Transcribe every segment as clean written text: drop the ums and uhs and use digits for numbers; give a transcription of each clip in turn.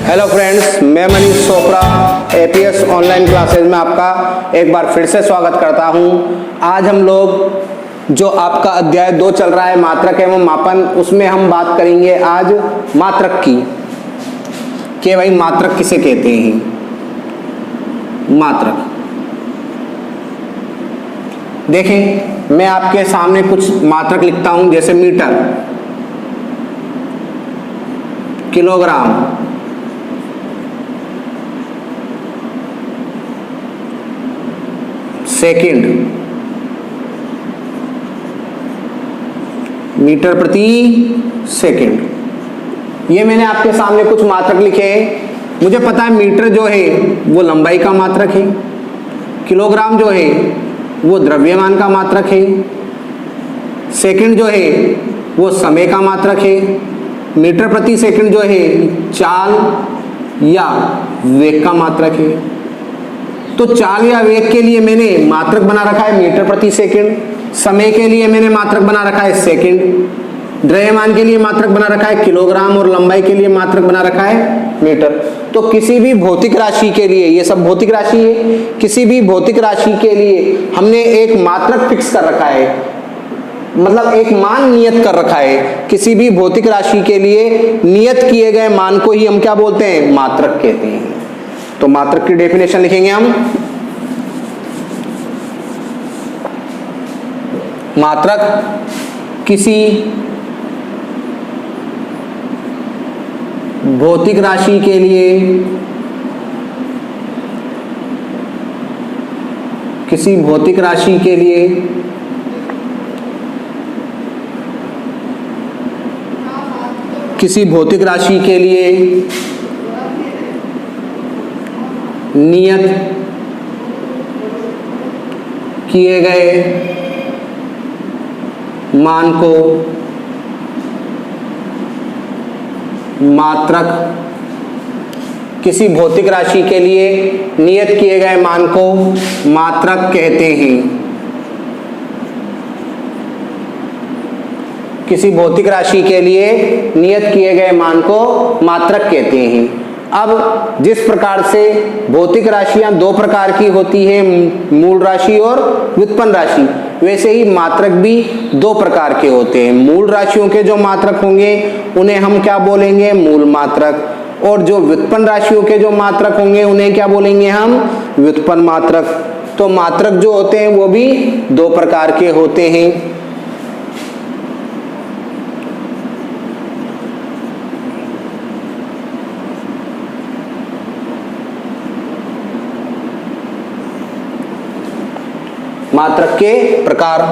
Hello friends, मैं Manish Chopra APS online classes में आपका एक बार फिर से स्वागत करता हूं। आज हम लोग जो आपका अध्याय 2 चल रहा है मात्रक एवं मापन, उसमें हम बात करेंगे आज मात्रक की कि भाई मात्रक किसे कहते हैं। मात्रक देखें, मैं आपके सामने कुछ मात्रक लिखता हूं, जैसे मीटर, किलोग्राम, सेकंड, मीटर प्रति सेकंड। ये मैंने आपके सामने कुछ मात्रक लिखे हैं। मुझे पता है मीटर जो है वो लंबाई का मात्रक है, किलोग्राम जो है वो द्रव्यमान का मात्रक है, सेकंड जो है वो समय का मात्रक है, मीटर प्रति सेकंड जो है चाल या वेग का मात्रक है। तो चाल या वेग के लिए मैंने मात्रक बना रखा है मीटर प्रति सेकंड, समय के लिए मैंने मात्रक बना रखा है सेकंड, द्रव्यमान के लिए मात्रक बना रखा है किलोग्राम और लंबाई के लिए मात्रक बना रखा है मीटर। तो किसी भी भौतिक राशि के लिए, ये सब भौतिक राशि है, किसी भी भौतिक राशि के लिए हमने एक मात्रक फिक्स कर रखा है, मतलब एक मान नियत कर रखा है। किसी भी भौतिक राशि के लिए नियत किए गए मान को ही हम क्या बोलते हैं, मात्रक कहते हैं। तो मात्रक की डेफिनेशन लिखेंगे हम। मात्रक किसी भौतिक राशि के लिए, किसी भौतिक राशि के लिए किसी भौतिक राशि के लिए नियत किए गए मान को मात्रक, किसी भौतिक राशि के लिए नियत किए गए मान को मात्रक कहते हैं। किसी भौतिक राशि के लिए नियत किए गए मान को मात्रक कहते हैं। अब जिस प्रकार से भौतिक राशियां 2 प्रकार की होती है, मूल राशि और व्युत्पन्न राशि, वैसे ही मात्रक भी 2 प्रकार के होते हैं। मूल राशियों के जो मात्रक होंगे उन्हें हम क्या बोलेंगे, मूल मात्रक, और जो व्युत्पन्न राशियों के जो मात्रक होंगे उन्हें क्या बोलेंगे हम, व्युत्पन्न मात्रक। तो मात्रक जो होते हैं वो भी 2 प्रकार के होते हैं। मात्रक के प्रकार,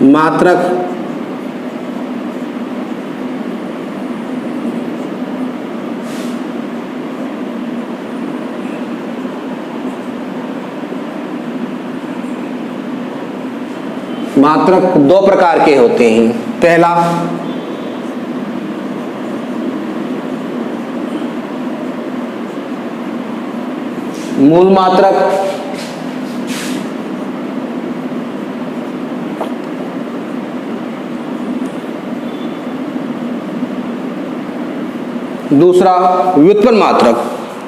मात्रक मात्रक 2 प्रकार के होते हैं। पहला मूल मात्रक, दूसरा व्युत्पन्न मात्रक।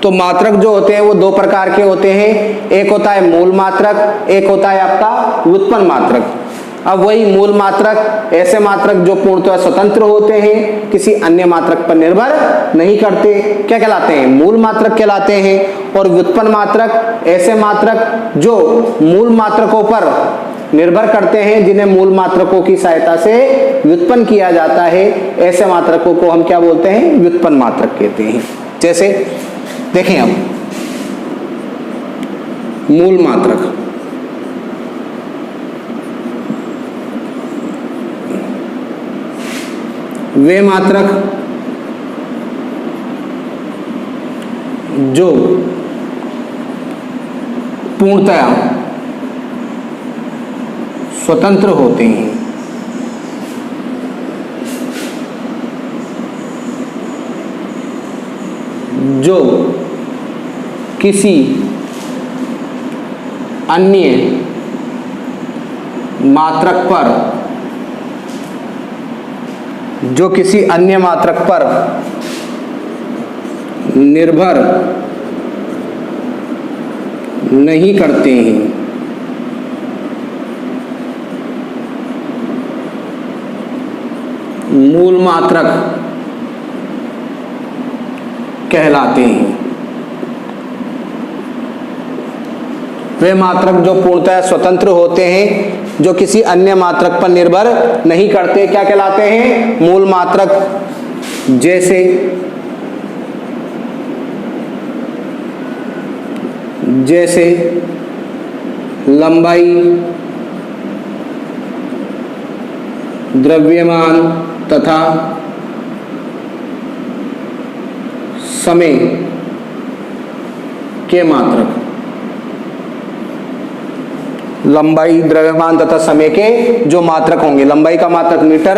तो मात्रक जो होते हैं वो 2 प्रकार के होते हैं, एक होता है मूल मात्रक, एक होता है आपका व्युत्पन्न मात्रक। अब वही मूल मात्रक ऐसे मात्रक जो पूर्णतः स्वतंत्र होते हैं, किसी अन्य मात्रक पर निर्भर नहीं करते, क्या कहलाते हैं, मूल मात्रक कहलाते हैं। और व्युत्पन्न मात्रक ऐसे मात्रक जो मूल मात्रकों पर निर्भर करते हैं, जिन्हें मूल मात्रकों की सहायता से व्युत्पन्न किया जाता है, ऐसे मात्रकों को हम क्या बोलते हैं, व्युत्पन्न मात्रक कहते हैं। जैसे देखें अब मूल मात्रक, वे मात्रक जो पूर्णतया स्वतंत्र होते हैं, जो किसी अन्य मात्रक पर जो किसी अन्य मात्रक पर निर्भर नहीं करते हैं। मूल मात्रक कहलाते हैं। वे मात्रक जो पूर्णतः स्वतंत्र होते हैं, जो किसी अन्य मात्रक पर निर्भर नहीं करते, क्या कहलाते हैं? मूल मात्रक। जैसे लंबाई, द्रव्यमान तथा समय के मात्रक। लंबाई, द्रव्यमान तथा समय के जो मात्रक होंगे, लंबाई का मात्रक मीटर,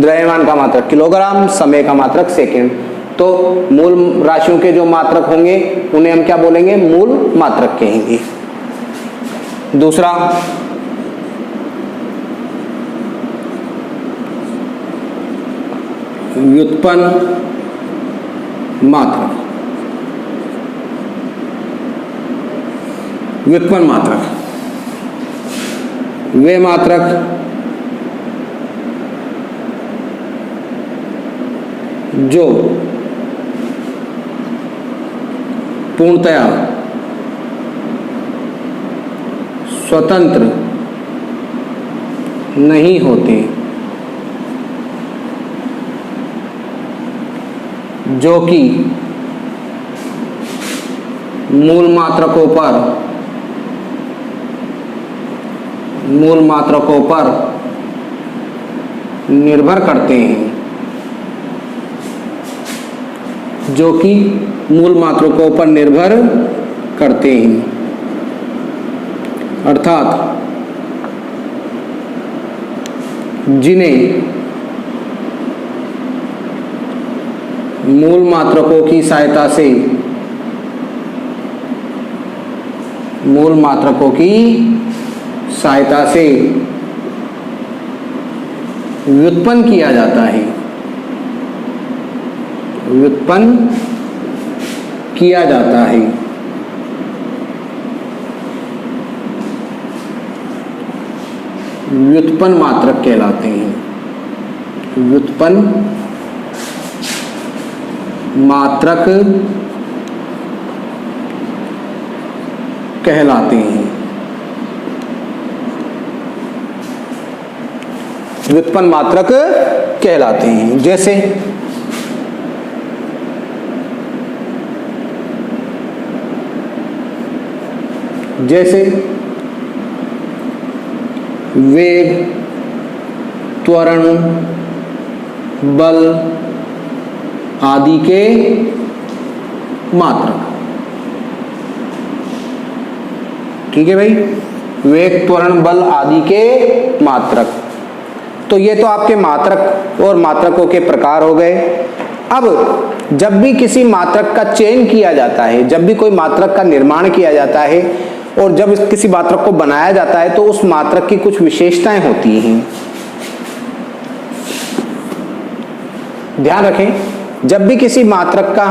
द्रव्यमान का मात्रक किलोग्राम, समय का मात्रक सेकंड। तो मूल राशियों के जो मात्रक होंगे उन्हें हम क्या बोलेंगे? मूल मात्रक कहेंगे। दूसरा, व्युत्पन्न मात्रक। व्युत्पन्न मात्रक वे मात्रक जो पूर्णतया स्वतंत्र नहीं होते, जो कि मूल मात्रकों पर निर्भर करते हैं, जो कि मूल मात्रकों पर निर्भर करते हैं। अर्थात जिन्हें मूल मात्रकों की सहायता से व्युत्पन्न किया जाता है। व्युत्पन्न मात्रक कहलाते हैं। व्युत्पन्न मात्रक कहलाते हैं। व्युत्पन्न मात्रक कहलाते हैं। जैसे वेग, त्वरण, बल आदि के मात्रक। ठीक है भाई, वेग, त्वरण, बल आदि के मात्रक। तो ये तो आपके मात्रक और मात्रकों के प्रकार हो गए। अब जब भी किसी मात्रक का चयन किया जाता है, जब भी कोई मात्रक का निर्माण किया जाता है और जब किसी मात्रक को बनाया जाता है, तो उस मात्रक की कुछ विशेषताएं होती हैं। ध्यान रखें, जब भी किसी मात्रक का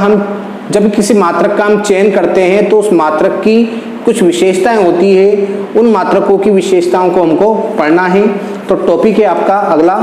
हम चयन करते हैं तो उस मात्रक की कुछ विशेषताएं होती है। उन मात्रकों की विशेषताओं को हमको पढ़ना है। तो टॉपिक है आपका अगला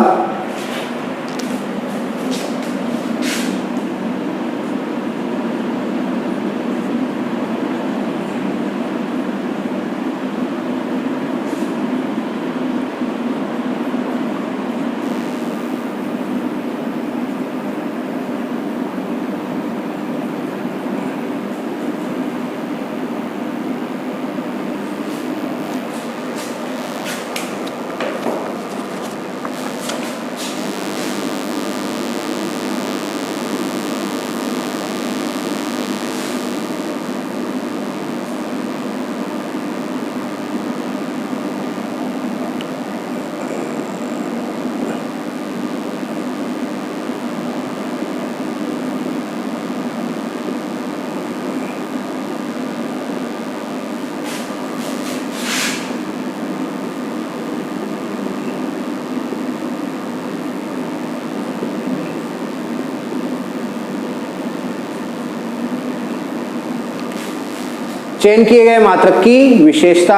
चयन किए गए मात्रक की विशेषता,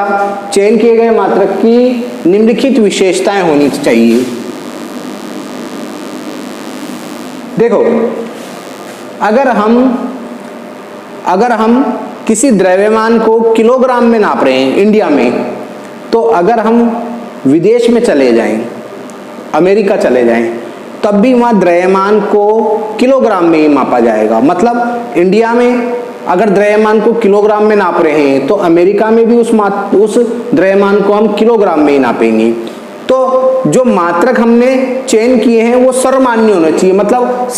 चयन किए गए मात्रक की निम्नलिखित विशेषताएं होनी चाहिए। देखो, अगर हम किसी द्रव्यमान को किलोग्राम में नाप रहे हैं इंडिया में, तो अगर हम विदेश में चले जाएं, अमेरिका चले जाएं, तब भी वहां द्रव्यमान को किलोग्राम में ही मापा जाएगा। मतलब इंडिया में अगर द्रव्यमान को किलोग्राम में नाप रहे हैं तो अमेरिका में भी उस द्रव्यमान को हम किलोग्राम में ही नापेंगे। तो जो मात्रक हमने चयन किए हैं वो सर्वमान्य होने चाहिए। मतलब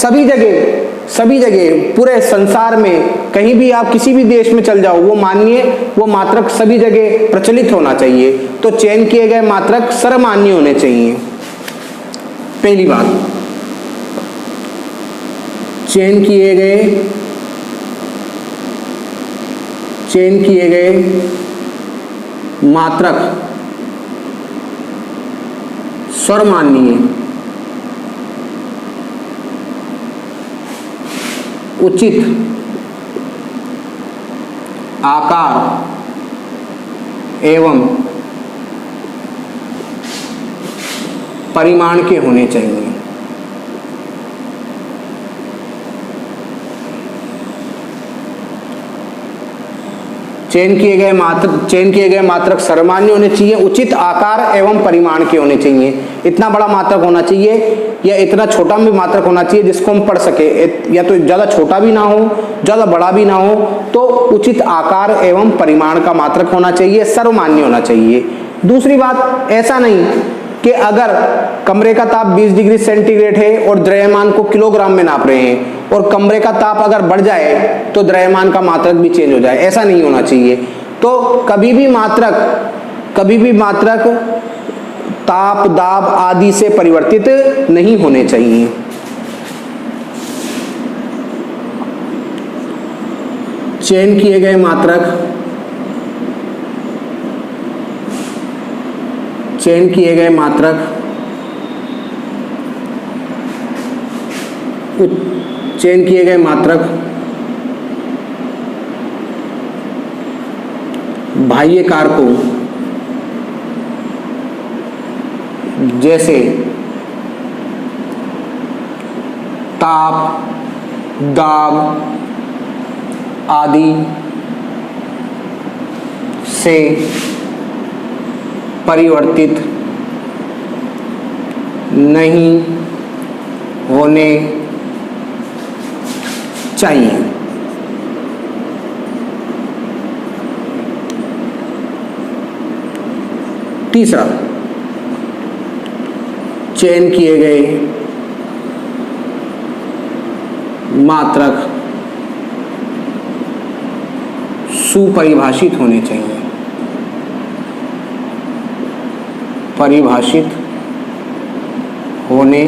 सभी जगह पूरे संसार में कहीं भी आप किसी भी देश में चल जाओ, वो मात्रक सभी जगह प्रचलित होना चाहिए। तो चयन किए गए मात्रक सर्वमान्य होने चाहिए। पहली बात, चयन किए गए मात्रक सर्वमान्य, उचित आकार एवं परिमाण के होने चाहिए। चयन किए गए मात्रक सर्वमान्य होने चाहिए, उचित आकार एवं परिमाण के होने चाहिए। इतना बड़ा मात्रक होना चाहिए या इतना छोटा भी मात्रक होना चाहिए जिसको हम पढ़ सके, या तो ज़्यादा छोटा भी ना हो ज़्यादा बड़ा भी ना हो। तो उचित आकार एवं परिमाण का मात्रक होना चाहिए, सर्वमान्य होना चाहिए। दूसरी बात, ऐसा नहीं कि अगर कमरे का ताप 20 डिग्री सेंटीग्रेड है और द्रव्यमान को किलोग्राम में नाप रहे हैं और कमरे का ताप अगर बढ़ जाए तो द्रव्यमान का मात्रक भी चेंज हो जाए, ऐसा नहीं होना चाहिए। तो कभी भी मात्रक ताप, दाब आदि से परिवर्तित नहीं होने चाहिए। चयन किए गए मात्रक बाह्य कारकों जैसे ताप, दाब आदि से परिवर्तित नहीं होने चाहिए। तीसरा, चयन किए गए मात्रक सुपरिभाषित होने चाहिए। परिभाषित होने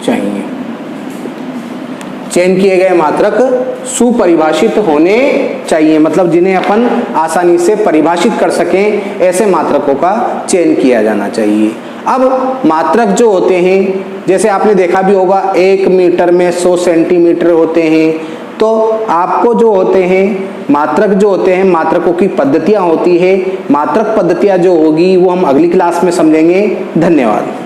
चाहिए। चयन किए गए मात्रक सुपरिभाषित होने चाहिए, मतलब जिन्हें अपन आसानी से परिभाषित कर सकें, ऐसे मात्रकों का चयन किया जाना चाहिए। अब मात्रक जो होते हैं, जैसे आपने देखा भी होगा 1 मीटर में 100 सेंटीमीटर होते हैं। तो आपको जो होते हैं मात्रकों की पद्धतियां होती है। मात्रक पद्धतियां जो होगी वो हम अगली क्लास में समझेंगे। धन्यवाद।